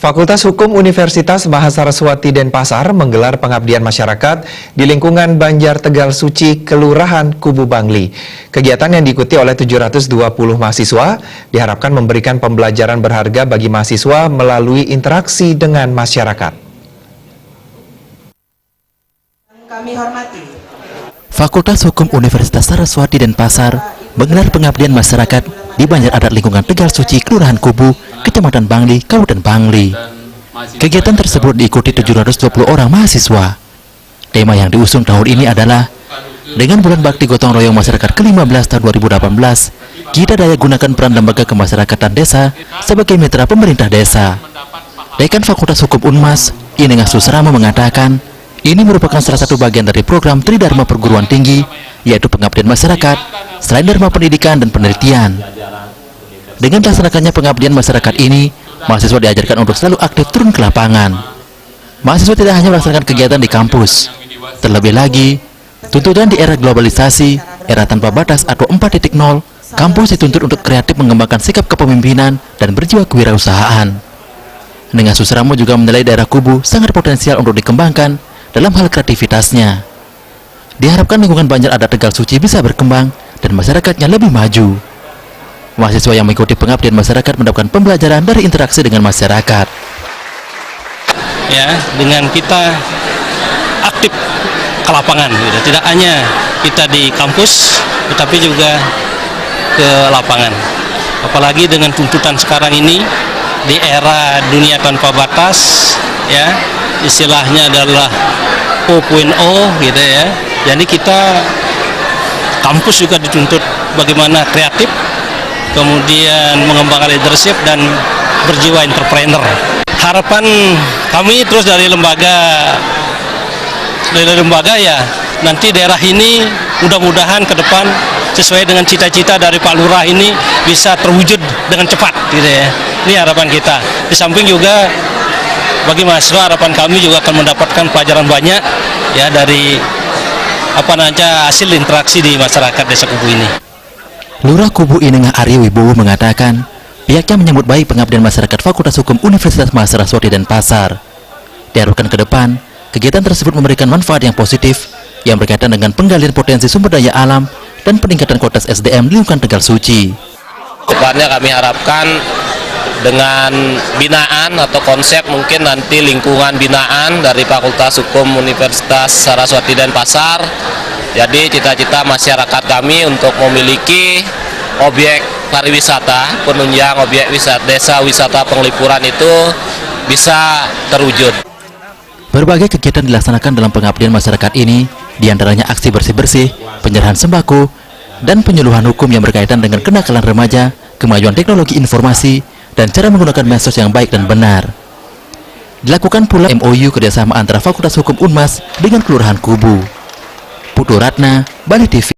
Fakultas Hukum Universitas Mahasaraswati Denpasar menggelar pengabdian masyarakat di lingkungan Banjar Tegal Suci, Kelurahan Kubu Bangli. Kegiatan yang diikuti oleh 720 mahasiswa diharapkan memberikan pembelajaran berharga bagi mahasiswa melalui interaksi dengan masyarakat. Kami hormati. Fakultas Hukum Universitas Saraswati Denpasar menggelar pengabdian masyarakat di Banjar Adat lingkungan Tegal Suci, Kelurahan Kubu, Kecamatan Bangli, Kabupaten Bangli. Kegiatan tersebut diikuti 720 orang mahasiswa. Tema yang diusung tahun ini adalah dengan Bulan Bakti Gotong Royong Masyarakat ke-15 tahun 2018, kita daya gunakan peran lembaga kemasyarakatan desa sebagai mitra pemerintah desa. Dekan Fakultas Hukum Unmas, Inengah Susrama mengatakan, ini merupakan salah satu bagian dari program Tridharma Perguruan Tinggi, yaitu pengabdian masyarakat, selain dharma pendidikan dan penelitian. Dengan dilaksanakannya pengabdian masyarakat ini, mahasiswa diajarkan untuk selalu aktif turun ke lapangan. Mahasiswa tidak hanya melaksanakan kegiatan di kampus. Terlebih lagi, tuntutan di era globalisasi, era tanpa batas atau 4.0, kampus dituntut untuk kreatif mengembangkan sikap kepemimpinan dan berjiwa kewirausahaan. Dengan Susramo juga menilai daerah Kubu sangat potensial untuk dikembangkan dalam hal kreativitasnya. Diharapkan lingkungan Banjar Adat Tegal Suci bisa berkembang dan masyarakatnya lebih maju. Mahasiswa yang mengikuti pengabdian masyarakat mendapatkan pembelajaran dari interaksi dengan masyarakat. Ya, dengan kita aktif ke lapangan, gitu. Tidak hanya kita di kampus, tetapi juga ke lapangan. Apalagi dengan tuntutan sekarang ini di era dunia tanpa batas, ya, istilahnya adalah 4.0 gitu ya. Jadi kita kampus juga dituntut bagaimana kreatif, kemudian mengembangkan leadership dan berjiwa entrepreneur. Harapan kami terus dari lembaga ya, nanti daerah ini mudah-mudahan ke depan sesuai dengan cita-cita dari Pak Lurah ini bisa terwujud dengan cepat gitu ya. Ini harapan kita. Di samping juga bagi mahasiswa, harapan kami juga akan mendapatkan pelajaran banyak ya dari hasil interaksi di masyarakat Desa Kubu ini. Lurah Kubu Inengah Arya Wibowo mengatakan, pihaknya menyambut baik pengabdian masyarakat Fakultas Hukum Universitas Mahasaraswati Denpasar. Diharapkan ke depan, kegiatan tersebut memberikan manfaat yang positif yang berkaitan dengan penggalian potensi sumber daya alam dan peningkatan kualitas SDM di lingkungan Tegal Suci. Depannya kami harapkan dengan binaan atau konsep mungkin nanti lingkungan binaan dari Fakultas Hukum Universitas Saraswati Denpasar. Jadi cita-cita masyarakat kami untuk memiliki objek pariwisata, penunjang objek wisata desa wisata penglipuran itu bisa terwujud. Berbagai kegiatan dilaksanakan dalam pengabdian masyarakat ini, diantaranya aksi bersih-bersih, penyerahan sembako, dan penyuluhan hukum yang berkaitan dengan kenakalan remaja, kemajuan teknologi informasi, dan cara menggunakan medsos yang baik dan benar. Dilakukan pula MOU kerjasama antara Fakultas Hukum Unmas dengan Kelurahan Kubu. Putu Ratna, Bali TV.